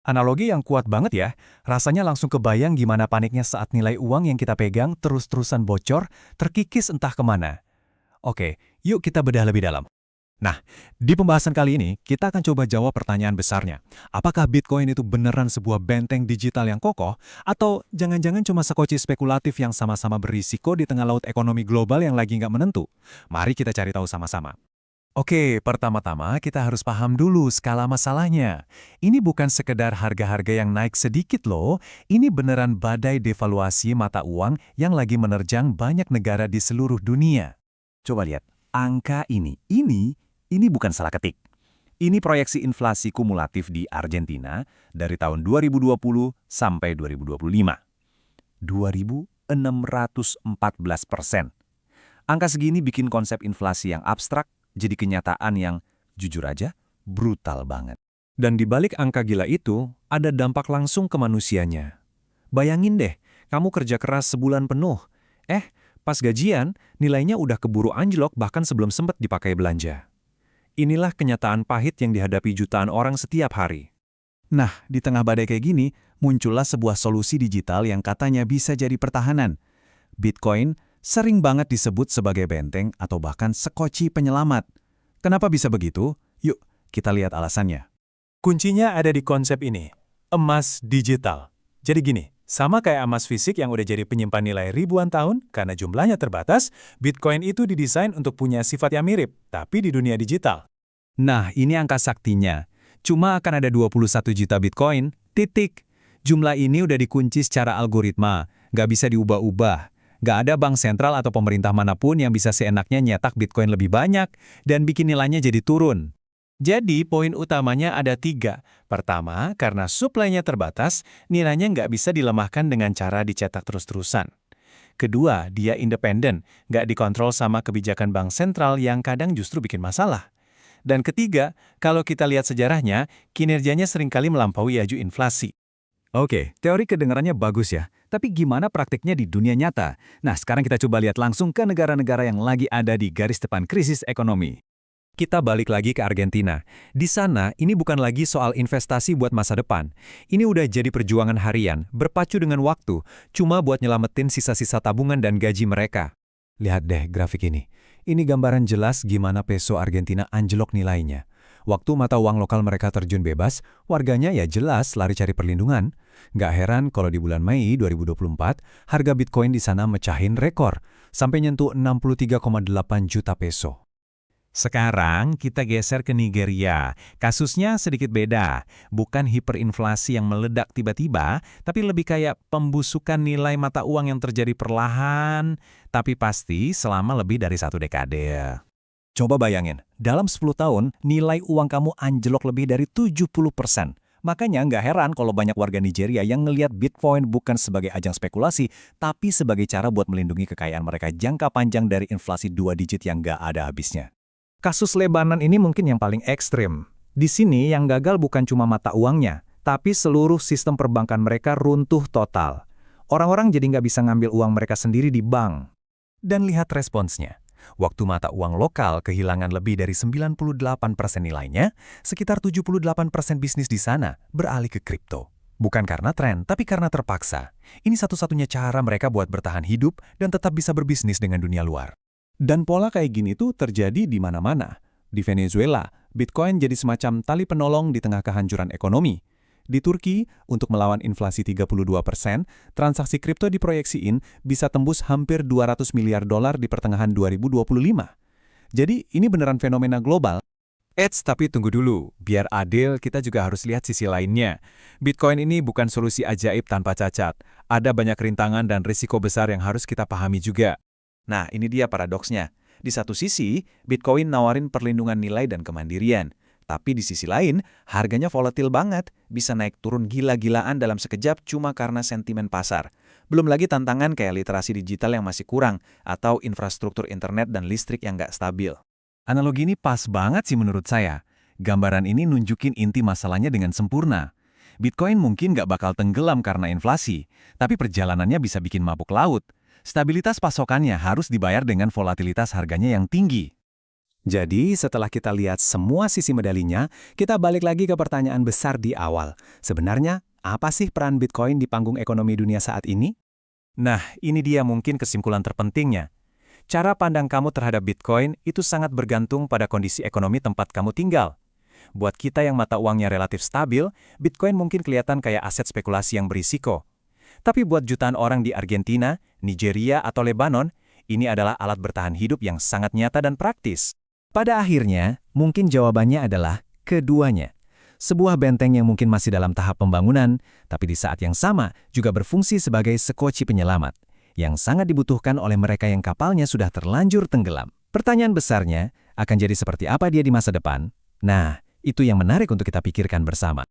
Analogi yang kuat banget ya, rasanya langsung kebayang gimana paniknya saat nilai uang yang kita pegang terus-terusan bocor, terkikis entah kemana. Oke, yuk kita bedah lebih dalam. Nah, di pembahasan kali ini, kita akan coba jawab pertanyaan besarnya. Apakah Bitcoin itu beneran sebuah benteng digital yang kokoh, atau jangan-jangan cuma sekoci spekulatif yang sama-sama berisiko di tengah laut ekonomi global yang lagi nggak menentu? Mari kita cari tahu sama-sama. Oke, pertama-tama kita harus paham dulu skala masalahnya. Ini bukan sekedar harga-harga yang naik sedikit loh, ini beneran badai devaluasi mata uang yang lagi menerjang banyak negara di seluruh dunia. Coba lihat, angka ini bukan salah ketik. Ini proyeksi inflasi kumulatif di Argentina dari tahun 2020 sampai 2025. 2.614%. Angka segini bikin konsep inflasi yang abstrak jadi kenyataan yang, jujur aja, brutal banget. Dan di balik angka gila itu, ada dampak langsung ke manusianya. Bayangin deh, kamu kerja keras sebulan penuh. Pas gajian, nilainya udah keburu anjlok bahkan sebelum sempat dipakai belanja. Inilah kenyataan pahit yang dihadapi jutaan orang setiap hari. Nah, di tengah badai kayak gini, muncullah sebuah solusi digital yang katanya bisa jadi pertahanan. Bitcoin sering banget disebut sebagai benteng atau bahkan sekoci penyelamat. Kenapa bisa begitu? Yuk, kita lihat alasannya. Kuncinya ada di konsep ini, emas digital. Jadi gini, sama kayak emas fisik yang udah jadi penyimpan nilai ribuan tahun, karena jumlahnya terbatas, Bitcoin itu didesain untuk punya sifat yang mirip, tapi di dunia digital. Nah, ini angka saktinya. Cuma akan ada 21 juta Bitcoin, titik. Jumlah ini udah dikunci secara algoritma, nggak bisa diubah-ubah. Nggak ada bank sentral atau pemerintah manapun yang bisa seenaknya nyetak Bitcoin lebih banyak dan bikin nilainya jadi turun. Jadi, poin utamanya ada 3. Pertama, karena suplainya terbatas, nilainya nggak bisa dilemahkan dengan cara dicetak terus-terusan. Kedua, dia independen, nggak dikontrol sama kebijakan bank sentral yang kadang justru bikin masalah. Dan ketiga, kalau kita lihat sejarahnya, kinerjanya seringkali melampaui laju inflasi. Oke, teori kedengarannya bagus ya. Tapi gimana praktiknya di dunia nyata? Nah, sekarang kita coba lihat langsung ke negara-negara yang lagi ada di garis depan krisis ekonomi. Kita balik lagi ke Argentina. Di sana, ini bukan lagi soal investasi buat masa depan. Ini udah jadi perjuangan harian, berpacu dengan waktu, cuma buat nyelamatin sisa-sisa tabungan dan gaji mereka. Lihat deh grafik ini. Ini gambaran jelas gimana peso Argentina anjlok nilainya. Waktu mata uang lokal mereka terjun bebas, warganya ya jelas lari cari perlindungan. Nggak heran kalau di bulan Mei 2024, harga Bitcoin di sana mecahin rekor, sampai nyentuh 63,8 juta peso. Sekarang kita geser ke Nigeria. Kasusnya sedikit beda. Bukan hiperinflasi yang meledak tiba-tiba, tapi lebih kayak pembusukan nilai mata uang yang terjadi perlahan, tapi pasti selama lebih dari 1 dekade. Coba bayangin, dalam 10 tahun, nilai uang kamu anjlok lebih dari 70%. Makanya nggak heran kalau banyak warga Nigeria yang ngelihat Bitcoin bukan sebagai ajang spekulasi, tapi sebagai cara buat melindungi kekayaan mereka jangka panjang dari inflasi 2 digit yang nggak ada habisnya. Kasus Lebanon ini mungkin yang paling ekstrim. Di sini yang gagal bukan cuma mata uangnya, tapi seluruh sistem perbankan mereka runtuh total. Orang-orang jadi nggak bisa ngambil uang mereka sendiri di bank. Dan lihat responsnya. Waktu mata uang lokal kehilangan lebih dari 98% nilainya, sekitar 78% bisnis di sana beralih ke kripto. Bukan karena tren, tapi karena terpaksa. Ini satu-satunya cara mereka buat bertahan hidup dan tetap bisa berbisnis dengan dunia luar. Dan pola kayak gini tuh terjadi di mana-mana. Di Venezuela, Bitcoin jadi semacam tali penolong di tengah kehancuran ekonomi. Di Turki, untuk melawan inflasi 32%, transaksi kripto diproyeksiin bisa tembus hampir 200 miliar dolar di pertengahan 2025. Jadi ini beneran fenomena global. Tapi tunggu dulu, biar adil kita juga harus lihat sisi lainnya. Bitcoin ini bukan solusi ajaib tanpa cacat. Ada banyak rintangan dan risiko besar yang harus kita pahami juga. Nah, ini dia paradoksnya. Di satu sisi, Bitcoin nawarin perlindungan nilai dan kemandirian. Tapi di sisi lain, harganya volatil banget, bisa naik turun gila-gilaan dalam sekejap cuma karena sentimen pasar. Belum lagi tantangan kayak literasi digital yang masih kurang, atau infrastruktur internet dan listrik yang nggak stabil. Analogi ini pas banget sih menurut saya. Gambaran ini nunjukin inti masalahnya dengan sempurna. Bitcoin mungkin nggak bakal tenggelam karena inflasi, tapi perjalanannya bisa bikin mabuk laut. Stabilitas pasokannya harus dibayar dengan volatilitas harganya yang tinggi. Jadi, setelah kita lihat semua sisi medalinya, kita balik lagi ke pertanyaan besar di awal. Sebenarnya, apa sih peran Bitcoin di panggung ekonomi dunia saat ini? Nah, ini dia mungkin kesimpulan terpentingnya. Cara pandang kamu terhadap Bitcoin itu sangat bergantung pada kondisi ekonomi tempat kamu tinggal. Buat kita yang mata uangnya relatif stabil, Bitcoin mungkin kelihatan kayak aset spekulasi yang berisiko. Tapi buat jutaan orang di Argentina, Nigeria, atau Lebanon, ini adalah alat bertahan hidup yang sangat nyata dan praktis. Pada akhirnya, mungkin jawabannya adalah keduanya. Sebuah benteng yang mungkin masih dalam tahap pembangunan, tapi di saat yang sama juga berfungsi sebagai sekoci penyelamat, yang sangat dibutuhkan oleh mereka yang kapalnya sudah terlanjur tenggelam. Pertanyaan besarnya, akan jadi seperti apa dia di masa depan? Nah, itu yang menarik untuk kita pikirkan bersama.